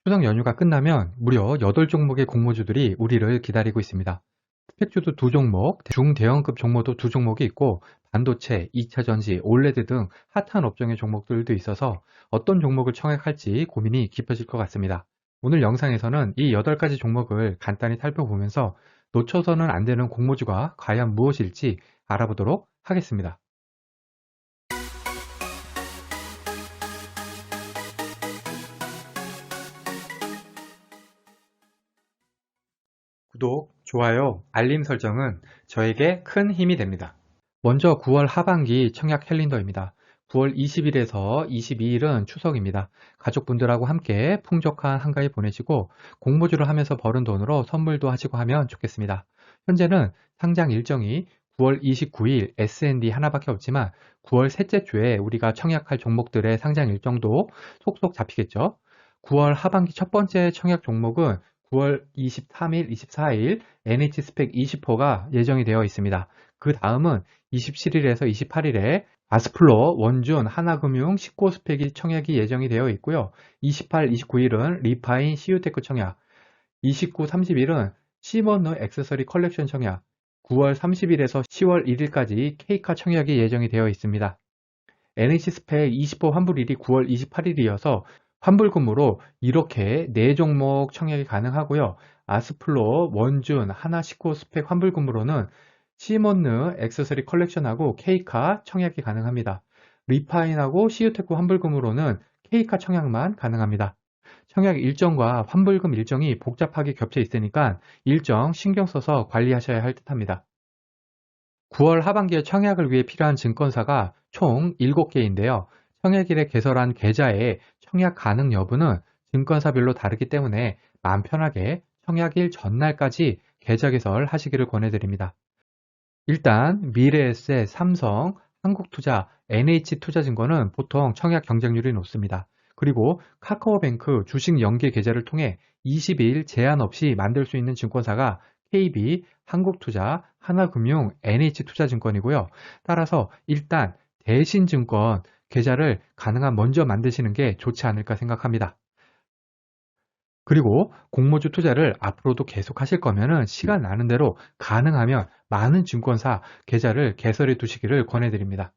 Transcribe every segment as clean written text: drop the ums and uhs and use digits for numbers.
추석 연휴가 끝나면 무려 8종목의 공모주들이 우리를 기다리고 있습니다. 스펙주도 2종목, 중대형급 종목도 2종목이 있고 반도체, 2차전지, 올레드 등 핫한 업종의 종목들도 있어서 어떤 종목을 청약할지 고민이 깊어질 것 같습니다. 오늘 영상에서는 이 8가지 종목을 간단히 살펴보면서 놓쳐서는 안 되는 공모주가 과연 무엇일지 알아보도록 하겠습니다. 구독, 좋아요, 알림 설정은 저에게 큰 힘이 됩니다. 먼저 9월 하반기 청약 캘린더입니다. 9월 20일에서 22일은 추석입니다. 가족분들하고 함께 풍족한 한가위 보내시고 공모주를 하면서 버는 돈으로 선물도 하시고 하면 좋겠습니다. 현재는 상장 일정이 9월 29일 S&D 하나밖에 없지만 9월 셋째 주에 우리가 청약할 종목들의 상장 일정도 속속 잡히겠죠. 9월 하반기 첫 번째 청약 종목은 9월 23일, 24일 NH스펙 20호가 예정이 되어 있습니다. 그 다음은 27일에서 28일에 아스플로, 원준, 하나금융, 식고스펙이 청약이 예정이 되어 있고요. 28, 29일은 리파인, CU테크 청약, 29, 30일은 시먼느 액세서리 컬렉션 청약, 9월 30일에서 10월 1일까지 K카 청약이 예정이 되어 있습니다. NH스펙 20호 환불일이 9월 28일이어서 환불금으로 이렇게 4종목 청약이 가능하고요. 아스플로, 원준, 하나식코 스펙 환불금으로는 시먼느 액세서리 컬렉션하고 K카 청약이 가능합니다. 리파인하고 CU테크 환불금으로는 K카 청약만 가능합니다. 청약 일정과 환불금 일정이 복잡하게 겹쳐 있으니까 일정 신경 써서 관리하셔야 할 듯합니다. 9월 하반기에 청약을 위해 필요한 증권사가 총 7개인데요. 청약일에 개설한 계좌의 청약 가능 여부는 증권사별로 다르기 때문에 마음 편하게 청약일 전날까지 계좌 개설하시기를 권해드립니다. 일단 미래에셋, 삼성, 한국투자, NH투자증권은 보통 청약 경쟁률이 높습니다. 그리고 카카오뱅크 주식 연계 계좌를 통해 20일 제한 없이 만들 수 있는 증권사가 KB, 한국투자, 하나금융, NH투자증권이고요. 따라서 일단 대신증권 계좌를 가능한 먼저 만드시는 게 좋지 않을까 생각합니다. 그리고 공모주 투자를 앞으로도 계속 하실 거면은 시간 나는 대로 가능하면 많은 증권사 계좌를 개설해 두시기를 권해드립니다.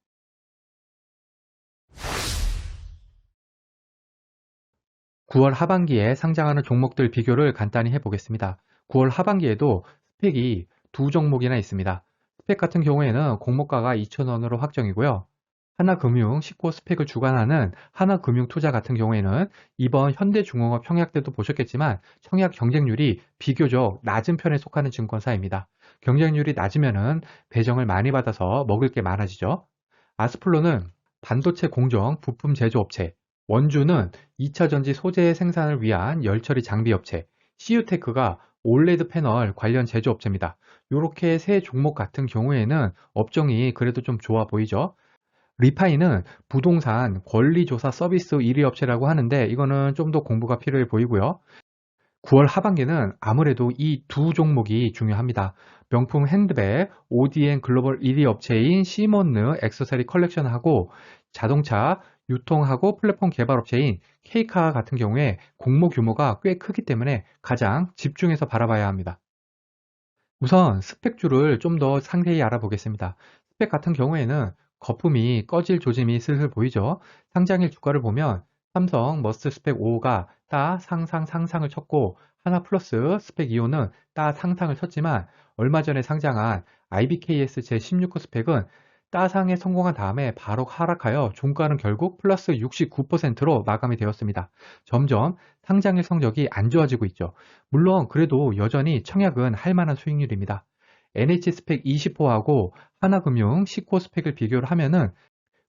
9월 하반기에 상장하는 종목들 비교를 간단히 해보겠습니다. 9월 하반기에도 스펙이 2종목이나 있습니다. 스펙 같은 경우에는 공모가가 2,000원으로 확정이고요. 하나금융, 식고 스펙을 주관하는 하나금융투자 같은 경우에는 이번 현대중공업 청약 때도 보셨겠지만 청약 경쟁률이 비교적 낮은 편에 속하는 증권사입니다. 경쟁률이 낮으면은 배정을 많이 받아서 먹을 게 많아지죠. 아스플로는 반도체 공정 부품 제조업체, 원주는 2차전지 소재 생산을 위한 열처리 장비 업체, CU테크가 올레드 패널 관련 제조업체입니다. 이렇게 세 종목 같은 경우에는 업종이 그래도 좀 좋아 보이죠. 리파이는 부동산 권리조사 서비스 1위 업체라고 하는데 이거는 좀 더 공부가 필요해 보이고요. 9월 하반기는 아무래도 이 2종목이 중요합니다. 명품 핸드백 ODN 글로벌 1위 업체인 시먼느 액세서리 컬렉션하고 자동차 유통하고 플랫폼 개발 업체인 K카 같은 경우에 공모 규모가 꽤 크기 때문에 가장 집중해서 바라봐야 합니다. 우선 스펙주를 좀 더 상세히 알아보겠습니다. 스펙 같은 경우에는 거품이 꺼질 조짐이 슬슬 보이죠. 상장일 주가를 보면 삼성 머스트 스펙 5가 따 상상을 쳤고 하나플러스 스펙 2호는 따 상상을 쳤지만 얼마 전에 상장한 IBKS 제16호 스펙은 따상에 성공한 다음에 바로 하락하여 종가는 결국 플러스 69%로 마감이 되었습니다. 점점 상장일 성적이 안 좋아지고 있죠. 물론 그래도 여전히 청약은 할 만한 수익률입니다. NH스펙 20호하고 하나금융 10호 스펙을 비교를 하면은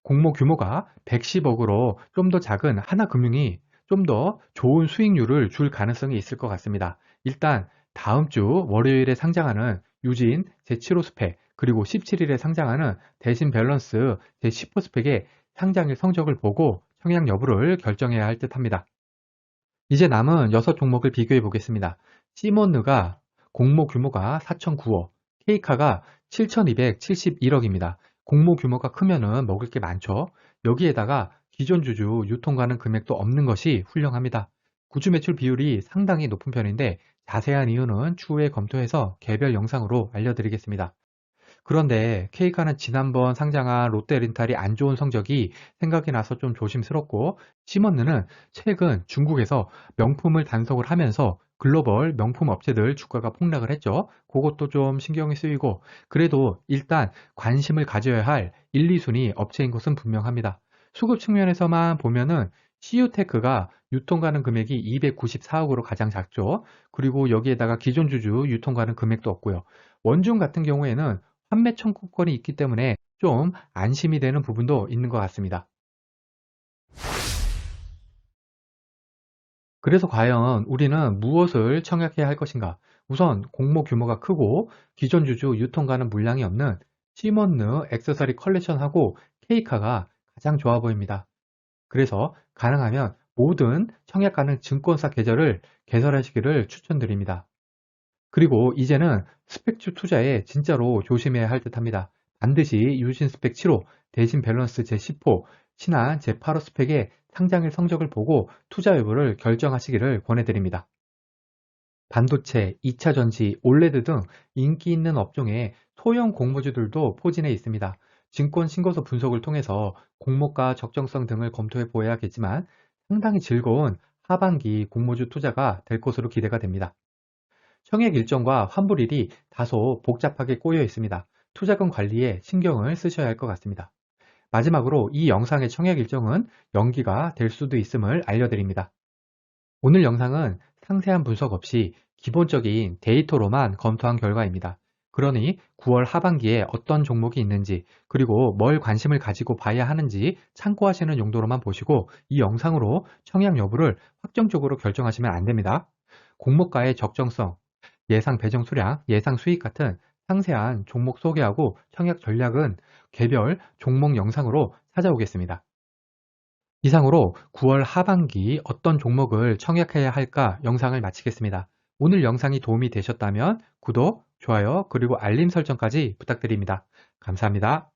공모 규모가 110억으로 좀 더 작은 하나금융이 좀 더 좋은 수익률을 줄 가능성이 있을 것 같습니다. 일단 다음 주 월요일에 상장하는 유진 제7호 스펙 그리고 17일에 상장하는 대신 밸런스 제10호 스펙의 상장일 성적을 보고 청약 여부를 결정해야 할 듯합니다. 이제 남은 6종목을 비교해 보겠습니다. 시몬느가 공모 규모가 4,009억, 케이카가 7,271억입니다. 공모 규모가 크면은 먹을 게 많죠. 여기에다가 기존 주주 유통 가능 금액도 없는 것이 훌륭합니다. 구주 매출 비율이 상당히 높은 편인데 자세한 이유는 추후에 검토해서 개별 영상으로 알려드리겠습니다. 그런데 케이카는 지난번 상장한 롯데렌탈이 안 좋은 성적이 생각이 나서 좀 조심스럽고, 시먼느는 최근 중국에서 명품을 단속을 하면서 글로벌 명품 업체들 주가가 폭락을 했죠. 그것도 좀 신경이 쓰이고, 그래도 일단 관심을 가져야 할 1, 2순위 업체인 것은 분명합니다. 수급 측면에서만 보면은 CU테크가 유통가능 금액이 294억으로 가장 작죠. 그리고 여기에다가 기존 주주 유통가능 금액도 없고요. 원중 같은 경우에는 판매 청구권이 있기 때문에 좀 안심이 되는 부분도 있는 것 같습니다. 그래서 과연 우리는 무엇을 청약해야 할 것인가? 우선 공모 규모가 크고 기존 주주 유통가는 물량이 없는 시먼느 액세서리 컬렉션하고 케이카가 가장 좋아 보입니다. 그래서 가능하면 모든 청약 가능 증권사 계좌를 개설하시기를 추천드립니다. 그리고 이제는 스펙주 투자에 진짜로 조심해야 할 듯합니다. 반드시 유진 스펙 7호, 대진 밸런스 제10호, 신한 제8호 스펙의 상장일 성적을 보고 투자 여부를 결정하시기를 권해드립니다. 반도체, 2차 전지, 올레드 등 인기 있는 업종에 소형 공모주들도 포진해 있습니다. 증권 신고서 분석을 통해서 공모가 적정성 등을 검토해 보아야겠지만 상당히 즐거운 하반기 공모주 투자가 될 것으로 기대가 됩니다. 청약 일정과 환불일이 다소 복잡하게 꼬여 있습니다. 투자금 관리에 신경을 쓰셔야 할 것 같습니다. 마지막으로 이 영상의 청약 일정은 연기가 될 수도 있음을 알려드립니다. 오늘 영상은 상세한 분석 없이 기본적인 데이터로만 검토한 결과입니다. 그러니 9월 하반기에 어떤 종목이 있는지, 그리고 뭘 관심을 가지고 봐야 하는지 참고하시는 용도로만 보시고 이 영상으로 청약 여부를 확정적으로 결정하시면 안 됩니다. 공모가의 적정성, 예상 배정 수량, 예상 수익 같은 상세한 종목 소개하고 청약 전략은 개별 종목 영상으로 찾아오겠습니다. 이상으로 9월 하반기 어떤 종목을 청약해야 할까 영상을 마치겠습니다. 오늘 영상이 도움이 되셨다면 구독, 좋아요, 그리고 알림 설정까지 부탁드립니다. 감사합니다.